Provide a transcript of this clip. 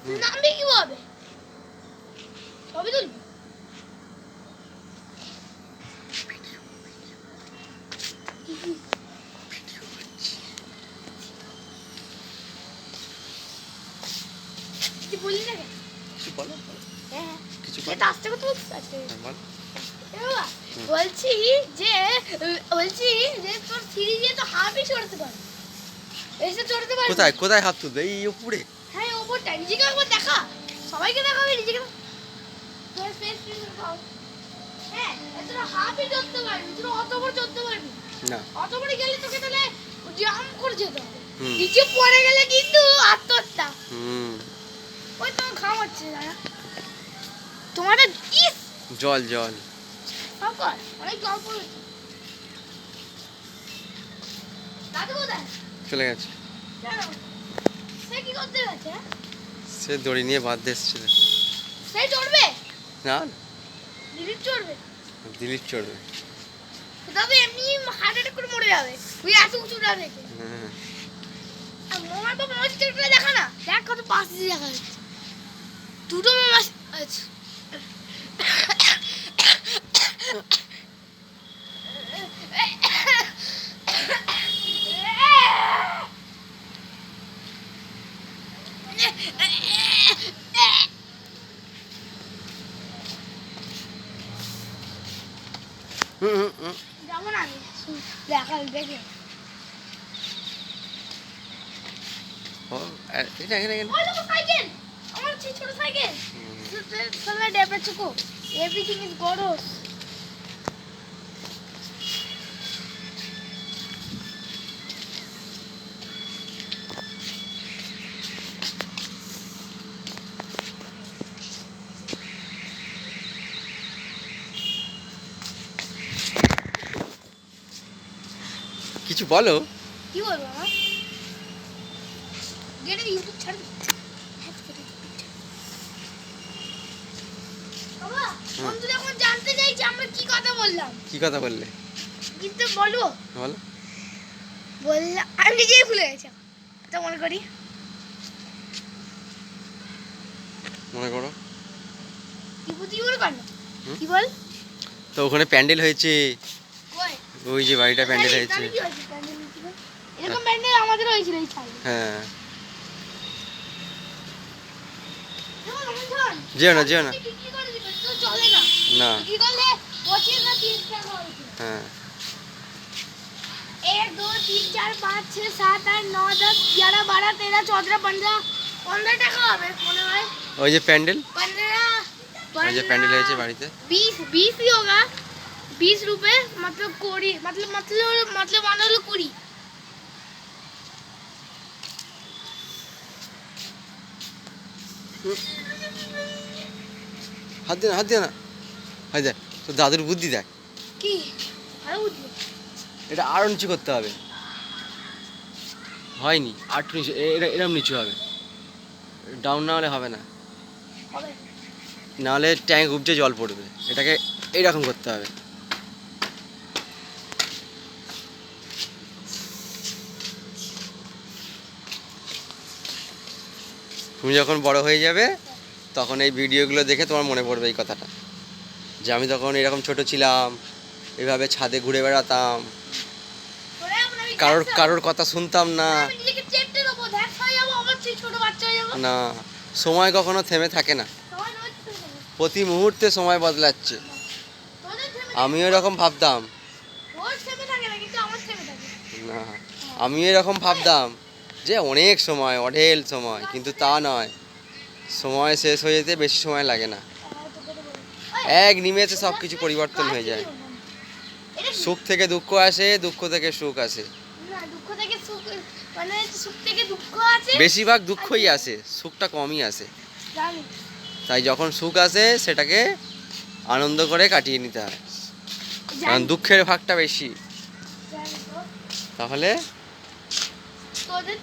নামবে কিভাবে? ছবি তুলবি? কিছু বললি না কেন? কিছু বলো। হ্যাঁ কিছু এটা আস্তে কথা বলছিস আস্তে। বল। বলছি যে তোর সিঁড়ি দিয়ে তো হাফই চড়তে পারবি, এসে চড়তে পারবি? কোথায় কোথায় হাত তুলবে? এই উপরে? হ্যাঁ ওপরটা নিজেকে একবার দেখা, সবাইকে দেখাবে নিজেকে। তোর ফেস ফিচার পাও। হ্যাঁ তোরা হাফই চড়তে পারবি, তোরা অত বড় চড়তে পারবি না। অত বড় গেলে তোকে তাহলে জাম্প করে যেতে হবে, নিচে পড়ে গেলে কিন্তু আত্মহত্যা। ওই তো খাওয়াচ্ছে দাদা তোমাদের ইস জল জল সকাল অনেক জল পড়েছে। দাদু কোথায় চলে গেছে। কেন সে কি করতে গেছে? সে দড়ি নিয়ে বাঁধতে এসেছিল। সে চড়বে না দিলীপ চড়বে? দিলীপ চড়বে। দাদু এমনি হার্ট অ্যাটাক করে মরে যাবে তুই এত উঁচুটা দেখে। আর মোমার বাবা মাছ চড়বে দেখা না, দেখ কত পাশ দিয়ে দেখা যাচ্ছে দুটো মাছ। আচ্ছা যেমন আমি দেখা দেখে সাইকেল আমার ছোট সাইকেল চলে ডেবে চুকো এভরিথিং ইজ গরস। কিছু বলো। কি বলবো আমার গেটে ইউটিউব ছাড়বি? বাবা বন্ধু যখন জানতে চাইছে আমরা কি কথা বললাম। কি কথা বললে? কিন্তু বলবো বলো। বললাম আমি নিজেই ভুলে গেছি, তো মনে করি মনে করো। কি মনে কর না কি বল তো ওখানে প্যান্ডেল হয়েছে, কই ওই যে বাড়িটা প্যান্ডেল হয়েছে। জানি কি হয়েছে প্যান্ডেল হয়েছিল, এরকম প্যান্ডেল আমাদের হয়েছিল এই সাইডে। হ্যাঁ যেও না যেও না। বিক্রি করে দিবে তো চলে না, না বিক্রি করলে 25 না 30 টাকা হয়েছে। হ্যাঁ 1 2 3 4 5 6 7 8 9 10 11 12 13 14 15 15 টাকা হবে মনে হয়। ওই যে প্যান্ডেল, 15 ওই যে প্যান্ডেল হয়েছে বাড়িতে। 20 ही होगा 20 रुपए मतलब 20 मतलब मान लो 20। হাত দে না হাত দে না, হাত দেখ তো দাদুর বুদ্ধি দেখ। কি ভালো বুদ্ধি এটা আরো নিচু করতে হবে। হয়নি আর একটু নিচু, এরম নিচু হবে, ডাউন না হলে হবে না, হবে। নাহলে ট্যাঙ্ক উপচে জল পড়বে। এটাকে এইরকম করতে হবে। তুমি যখন বড় হয়ে যাবে তখন এই ভিডিওগুলো দেখে তোমার মনে পড়বে এই কথাটা, যে আমি তখন এরকম ছোট ছিলাম, এভাবে ছাদে ঘুরে বেড়াতাম, কারোর কথা শুনতাম না। আমি নিজেকে চেপটে দেবো দেখ হয়ে যাবো আমার চেয়ে ছোট বাচ্চা হয়ে যাবো না, সময় কখনো থেমে থাকে না, সবাই নড়ছে প্রতি মুহূর্তে সময় বদলাচ্ছে। তোদের থেমে আমিও এরকম ভাবতাম, ওর থেমে থাকে না কিন্তু আমার থেমে থাকে। না আমিও এরকম ভাবতাম যে অনেক সময়, অঢেল সময়, কিন্তু তা নয়, সময় শেষ হয়ে যেতে বেশি সময় লাগে না, এক নিমেষে সব কিছু পরিবর্তন হয়ে যায়। সুখ থেকে দুঃখ আসে, দুঃখ থেকে সুখ আসে, না দুঃখ থেকে সুখ মানে সুখ থেকে দুঃখ আছে, বেশিরভাগ দুঃখই আসে, সুখটা কমই আসে। জানি তাই যখন সুখ আসে সেটাকে আনন্দ করে কাটিয়ে নিতে হয়, কারণ দুঃখের ভাগটা বেশি। জানি তো তাহলে তোদের